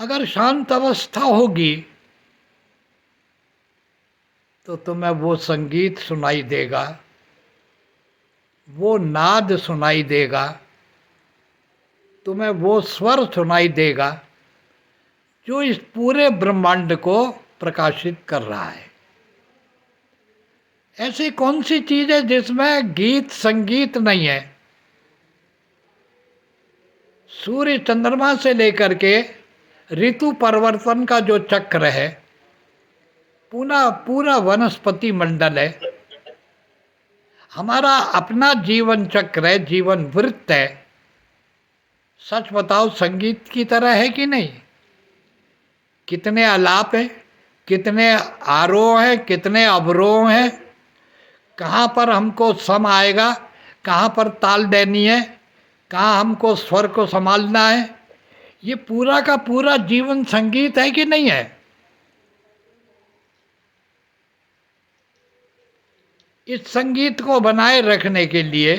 अगर शांत अवस्था होगी तो तुम्हें वो संगीत सुनाई देगा, वो नाद सुनाई देगा, तुम्हें वो स्वर सुनाई देगा जो इस पूरे ब्रह्मांड को प्रकाशित कर रहा है। ऐसी कौन सी चीज है जिसमें गीत संगीत नहीं है? सूर्य चंद्रमा से लेकर के ऋतु परिवर्तन का जो चक्र है, पूरा पूरा वनस्पति मंडल है, हमारा अपना जीवन चक्र है, जीवन वृत्त है। सच बताओ, संगीत की तरह है कि नहीं? कितने आलाप हैं, कितने आरोह हैं, कितने अवरोह हैं, कहाँ पर हमको सम आएगा, कहाँ पर ताल देनी है, कहाँ हमको स्वर को संभालना है। ये पूरा का पूरा जीवन संगीत है कि नहीं है? इस संगीत को बनाए रखने के लिए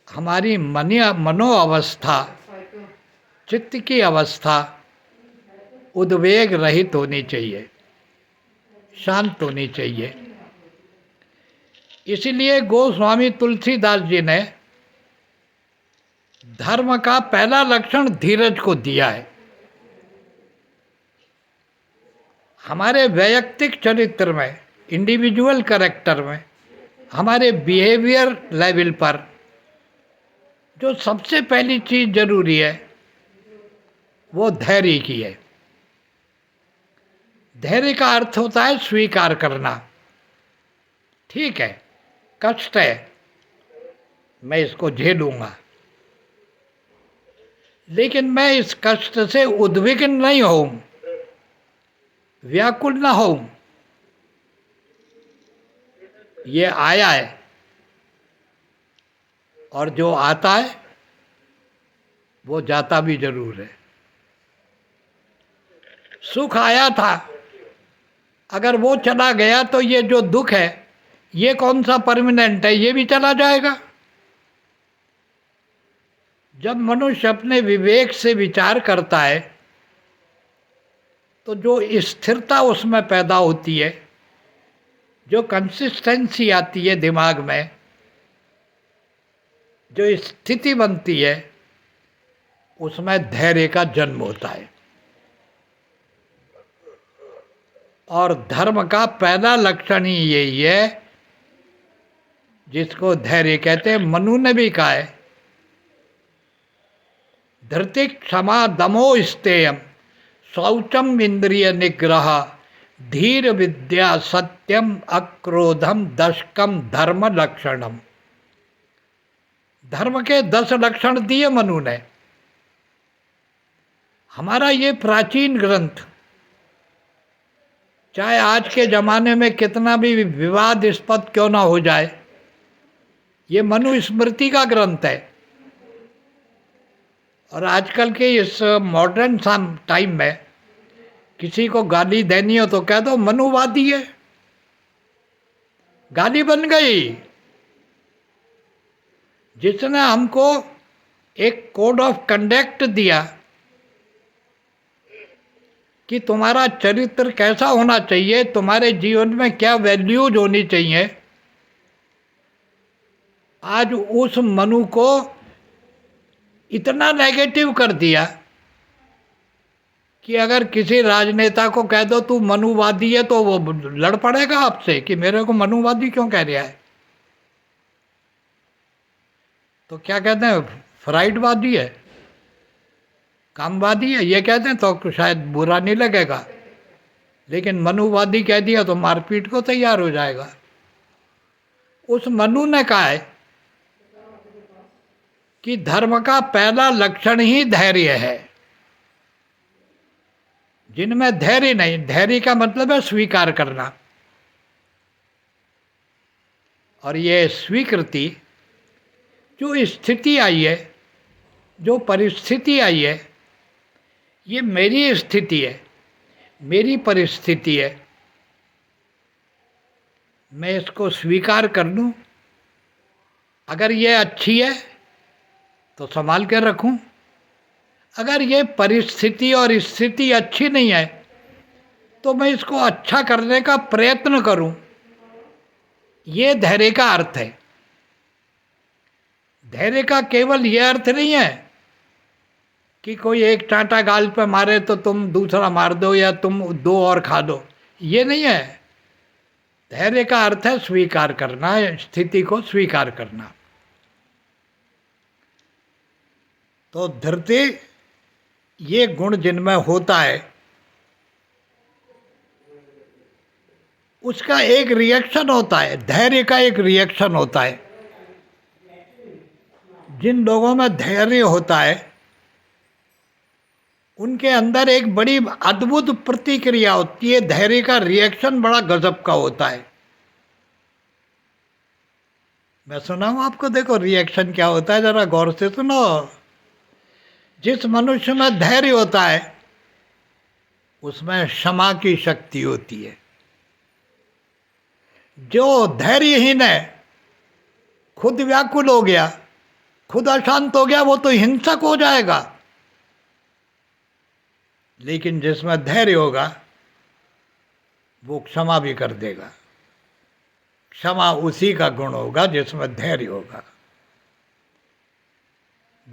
हमारी मनो अवस्था, चित्त की अवस्था उद्वेग रहित होनी चाहिए, शांत होनी चाहिए। इसलिए गोस्वामी तुलसीदास जी ने धर्म का पहला लक्षण धीरज को दिया है। हमारे वैयक्तिक चरित्र में, इंडिविजुअल कैरेक्टर में, हमारे बिहेवियर लेवल पर जो सबसे पहली चीज जरूरी है वो धैर्य की है। धैर्य का अर्थ होता है स्वीकार करना। ठीक है, कष्ट है, मैं इसको झेलूंगा, लेकिन मैं इस कष्ट से उद्विग्न नहीं हूं, व्याकुल ना हूं। ये आया है और जो आता है वो जाता भी जरूर है। सुख आया था, अगर वो चला गया तो ये जो दुख है ये कौन सा परमानेंट है? ये भी चला जाएगा। जब मनुष्य अपने विवेक से विचार करता है तो जो स्थिरता उसमें पैदा होती है, जो कंसिस्टेंसी आती है दिमाग में, जो स्थिति बनती है, उसमें धैर्य का जन्म होता है। और धर्म का पहला लक्षण ही यही है जिसको धैर्य कहते हैं। मनु ने भी कहा है, धृति क्षमा दमो स्तेयम शौचम इंद्रिय निग्रह धीर विद्या सत्यम अक्रोधम दशकम धर्म लक्षणम। धर्म के 10 लक्षण दिए मनु ने। हमारा ये प्राचीन ग्रंथ, चाहे आज के जमाने में कितना भी विवादास्पद क्यों ना हो जाए, ये मनु स्मृति का ग्रंथ है। और आजकल के इस मॉडर्न टाइम में किसी को गाली देनी हो तो कह दो मनुवादी है, गाली बन गई। जिसने हमको एक कोड ऑफ कंडक्ट दिया कि तुम्हारा चरित्र कैसा होना चाहिए, तुम्हारे जीवन में क्या वैल्यूज होनी चाहिए, आज उस मनु को इतना नेगेटिव कर दिया कि अगर किसी राजनेता को कह दो तू मनुवादी है तो वो लड़ पड़ेगा आपसे कि मेरे को मनुवादी क्यों कह रहा है। तो क्या कहते हैं, फ्राइडवादी है, कामवादी है, ये कहते हैं तो शायद बुरा नहीं लगेगा। लेकिन मनुवादी कह दिया तो मारपीट को तैयार हो जाएगा। उस मनु ने कहा है कि धर्म का पहला लक्षण ही धैर्य है। जिनमें धैर्य नहीं, धैर्य का मतलब है स्वीकार करना। और ये स्वीकृति, जो स्थिति आई है, जो परिस्थिति आई है, ये मेरी स्थिति है, मेरी परिस्थिति है, मैं इसको स्वीकार कर लूं। अगर ये अच्छी है तो संभाल कर रखूं, अगर ये परिस्थिति और स्थिति अच्छी नहीं है तो मैं इसको अच्छा करने का प्रयत्न करूं, ये धैर्य का अर्थ है। धैर्य का केवल ये अर्थ नहीं है कि कोई एक चांटा गाल पे मारे तो तुम दूसरा मार दो या तुम दो और खा दो, ये नहीं है। धैर्य का अर्थ है स्वीकार करना, स्थिति को स्वीकार करना। तो धृति ये गुण जिनमें होता है उसका एक रिएक्शन होता है, धैर्य का एक रिएक्शन होता है। जिन लोगों में धैर्य होता है उनके अंदर एक बड़ी अद्भुत प्रतिक्रिया होती है, धैर्य का रिएक्शन बड़ा गजब का होता है। मैं सुनाऊं आपको, देखो रिएक्शन क्या होता है, जरा गौर से सुनो। जिस मनुष्य में धैर्य होता है उसमें क्षमा की शक्ति होती है। जो धैर्यहीन है, खुद व्याकुल हो गया, खुद अशांत हो गया, वो तो हिंसक हो जाएगा। लेकिन जिसमें धैर्य होगा वो क्षमा भी कर देगा। क्षमा उसी का गुण होगा जिसमें धैर्य होगा।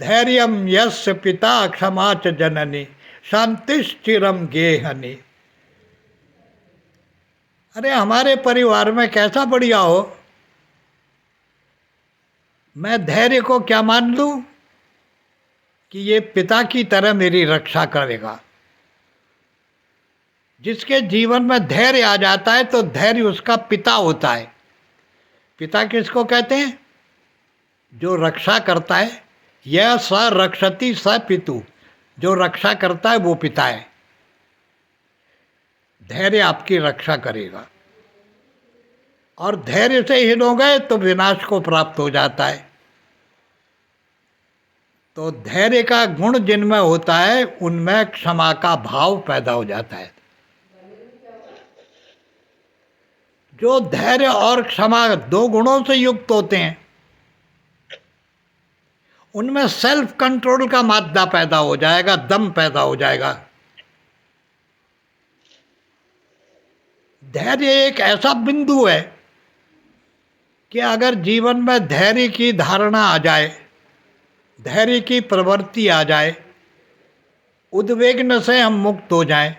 धैर्यम यस्य पिता क्षमा च जननी शांतिश्चिरम गेहनी। अरे हमारे परिवार में कैसा बढ़िया हो, मैं धैर्य को क्या मान लूं कि ये पिता की तरह मेरी रक्षा करेगा। जिसके जीवन में धैर्य आ जाता है तो धैर्य उसका पिता होता है। पिता किसको कहते हैं? जो रक्षा करता है। यह स रक्षति स पितु, जो रक्षा करता है वो पिता है। धैर्य आपकी रक्षा करेगा, और धैर्य से हीन हो गए तो विनाश को प्राप्त हो जाता है। तो धैर्य का गुण जिनमें होता है उनमें क्षमा का भाव पैदा हो जाता है। जो धैर्य और क्षमा दो गुणों से युक्त होते हैं उनमें सेल्फ कंट्रोल का मादा पैदा हो जाएगा, दम पैदा हो जाएगा। धैर्य एक ऐसा बिंदु है कि अगर जीवन में धैर्य की धारणा आ जाए, धैर्य की प्रवृत्ति आ जाए, उद्विग्न से हम मुक्त हो जाएं,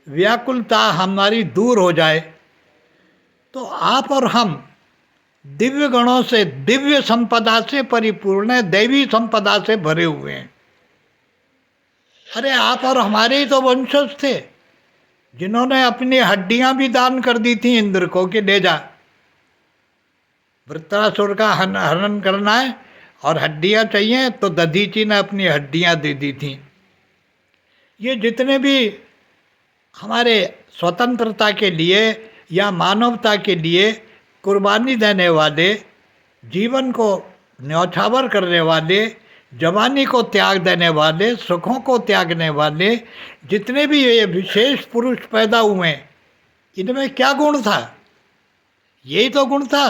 व्याकुलता हमारी दूर हो जाए, तो आप और हम दिव्य गणों से, दिव्य संपदा से परिपूर्ण है, दैवी संपदा से भरे हुए हैं। अरे आप और हमारे ही तो वंशज थे जिन्होंने अपनी हड्डियां भी दान कर दी थी इंद्र को कि ले जा, वृत्रासुर का हनन करना है और हड्डियां चाहिए, तो दधीची ने अपनी हड्डियां दे दी थी। ये जितने भी हमारे स्वतंत्रता के लिए या मानवता के लिए कुर्बानी देने वाले, जीवन को न्यौछावर करने वाले, जवानी को त्याग देने वाले, सुखों को त्यागने वाले जितने भी ये विशेष पुरुष पैदा हुए, इनमें क्या गुण था? यही तो गुण था।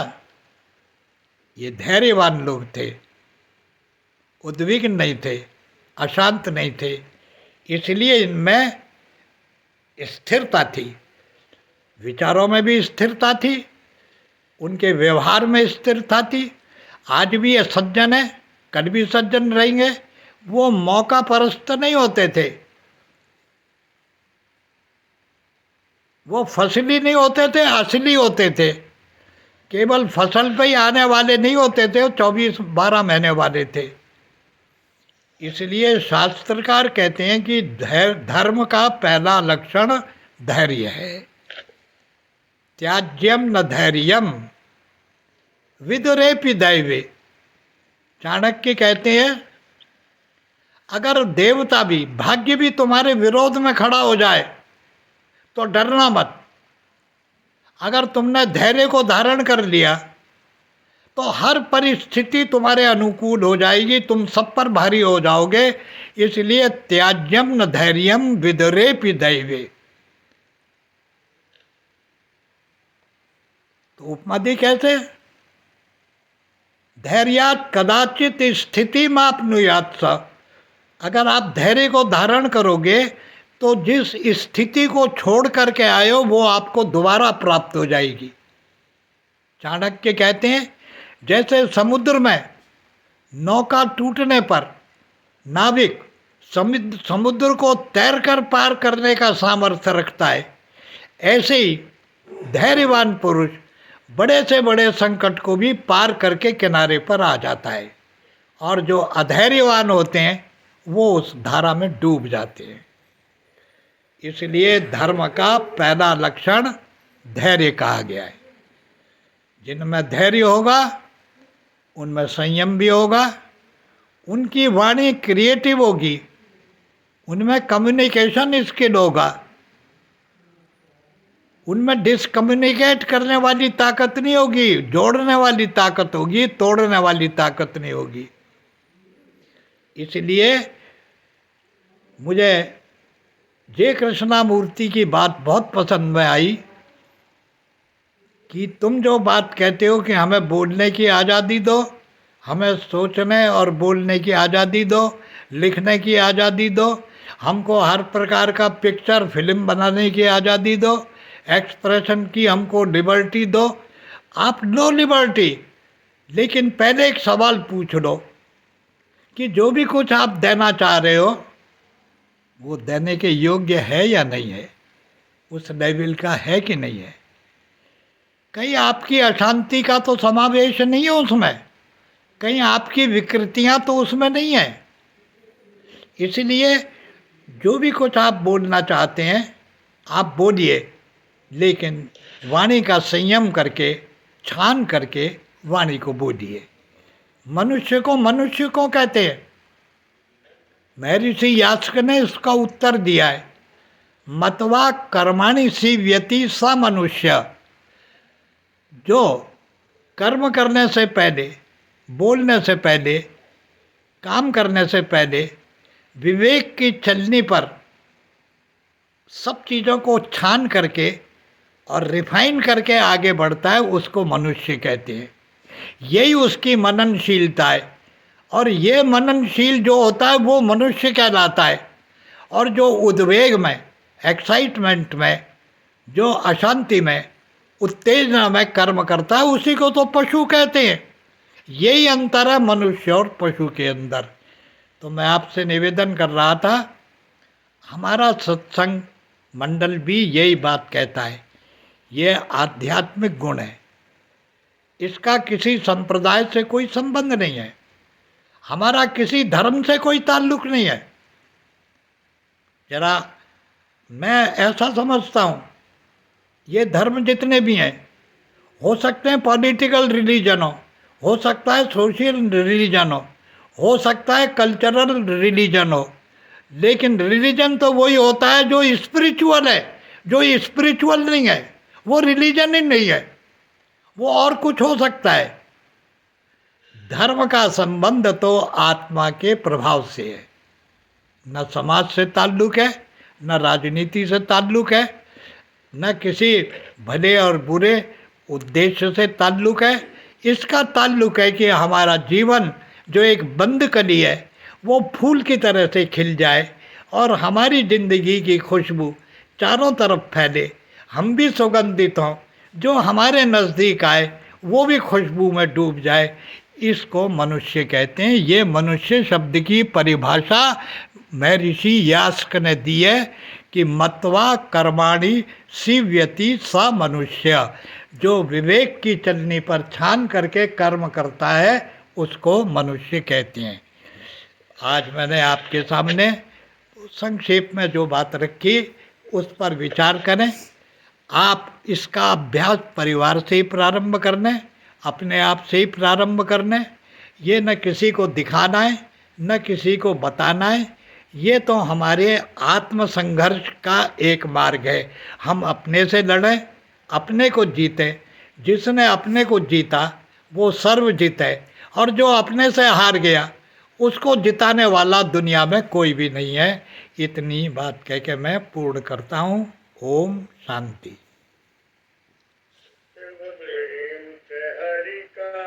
ये धैर्यवान लोग थे, उद्विग्न नहीं थे, अशांत नहीं थे, इसलिए इनमें स्थिरता थी। विचारों में भी स्थिरता थी, उनके व्यवहार में स्थिरता थी। आज भी ये सज्जन है, कल भी सज्जन रहेंगे। वो मौका परस्त नहीं होते थे, वो फसली नहीं होते थे, असली होते थे। केवल फसल पे ही आने वाले नहीं होते थे, वो 24-12 महीने वाले थे। इसलिए शास्त्रकार कहते हैं कि धर्म का पहला लक्षण धैर्य है। त्याज्यम न धैर्यम विदुरेपि दैवे। चाणक्य कहते हैं अगर देवता भी, भाग्य भी तुम्हारे विरोध में खड़ा हो जाए तो डरना मत। अगर तुमने धैर्य को धारण कर लिया तो हर परिस्थिति तुम्हारे अनुकूल हो जाएगी, तुम सब पर भारी हो जाओगे। इसलिए त्याज्यम न धैर्यम विदुरेपि दैवे। तो उपमा दी कैसे? धैर्यात् कदाचित स्थिति मापनुयात् स अगर आप धैर्य को धारण करोगे तो जिस स्थिति को छोड़ करके आए हो वो आपको दोबारा प्राप्त हो जाएगी। चाणक्य कहते हैं जैसे समुद्र में नौका टूटने पर नाविक समुद्र को तैरकर पार करने का सामर्थ्य रखता है, ऐसे ही धैर्यवान पुरुष बड़े से बड़े संकट को भी पार करके किनारे पर आ जाता है, और जो अधैर्यवान होते हैं वो उस धारा में डूब जाते हैं। इसलिए धर्म का पहला लक्षण धैर्य कहा गया है। जिनमें धैर्य होगा उनमें संयम भी होगा, उनकी वाणी क्रिएटिव होगी, उनमें कम्युनिकेशन स्किल होगा, उनमें डिसकम्युनिकेट करने वाली ताकत नहीं होगी, जोड़ने वाली ताकत होगी, तोड़ने वाली ताकत नहीं होगी। इसलिए मुझे जे कृष्णामूर्ति की बात बहुत पसंद में आई कि तुम जो बात कहते हो कि हमें बोलने की आज़ादी दो, हमें सोचने और बोलने की आज़ादी दो, लिखने की आज़ादी दो, हमको हर प्रकार का पिक्चर फिल्म बनाने की आज़ादी दो, एक्सप्रेशन की हमको लिबर्टी दो। आप लो लिबर्टी, लेकिन पहले एक सवाल पूछ लो कि जो भी कुछ आप देना चाह रहे हो वो देने के योग्य है या नहीं है, उस लेवल का है कि नहीं है। कहीं आपकी अशांति का तो समावेश नहीं है उसमें, कहीं आपकी विकृतियां तो उसमें नहीं है। इसलिए जो भी कुछ आप बोलना चाहते हैं आप बोलिए, लेकिन वाणी का संयम करके, छान करके वाणी को बोलिए। मनुष्य को कहते हैं। महर्षि यास्क ने इसका उत्तर दिया है, मतवा कर्माणि सीव्यति स मनुष्य। जो कर्म करने से पहले, बोलने से पहले, काम करने से पहले विवेक की चलनी पर सब चीज़ों को छान करके और रिफाइन करके आगे बढ़ता है, उसको मनुष्य कहते हैं। यही उसकी मननशीलता है, और ये मननशील जो होता है वो मनुष्य कहलाता है। और जो उद्वेग में, एक्साइटमेंट में, जो अशांति में, उत्तेजना में कर्म करता है उसी को तो पशु कहते हैं। यही अंतर है मनुष्य और पशु के अंदर। तो मैं आपसे निवेदन कर रहा था, हमारा सत्संग मंडल भी यही बात कहता है, ये आध्यात्मिक गुण है, इसका किसी संप्रदाय से कोई संबंध नहीं है, हमारा किसी धर्म से कोई ताल्लुक नहीं है। जरा मैं ऐसा समझता हूँ, ये धर्म जितने भी हैं, हो सकते हैं पॉलिटिकल रिलीजन हो सकता है सोशल रिलीजन हो सकता है कल्चरल रिलीजन हो, लेकिन रिलीजन तो वही होता है जो स्पिरिचुअल है। जो स्पिरिचुअल नहीं है वो रिलीजन ही नहीं है, वो और कुछ हो सकता है। धर्म का संबंध तो आत्मा के प्रभाव से है, न समाज से ताल्लुक है, न राजनीति से ताल्लुक है, न किसी भले और बुरे उद्देश्य से ताल्लुक है। इसका ताल्लुक है कि हमारा जीवन जो एक बंद कली है वो फूल की तरह से खिल जाए और हमारी ज़िंदगी की खुशबू चारों तरफ फैले, हम भी सुगंधित हों, जो हमारे नज़दीक आए वो भी खुशबू में डूब जाए। इसको मनुष्य कहते हैं। ये मनुष्य शब्द की परिभाषा महर्षि यास्क ने दी है कि मत्वा कर्माणि सीव्यति स मनुष्य। जो विवेक की चलनी पर छान करके कर्म करता है उसको मनुष्य कहते हैं। आज मैंने आपके सामने संक्षेप में जो बात रखी उस पर विचार करें। आप इसका अभ्यास परिवार से ही प्रारंभ करने, अपने आप से ही प्रारंभ करने। ये न किसी को दिखाना है न किसी को बताना है, ये तो हमारे आत्मसंघर्ष का एक मार्ग है। हम अपने से लड़ें, अपने को जीतें। जिसने अपने को जीता वो सर्वजित है, और जो अपने से हार गया उसको जिताने वाला दुनिया में कोई भी नहीं है। इतनी बात कह के मैं पूर्ण करता हूँ। ओम शांति।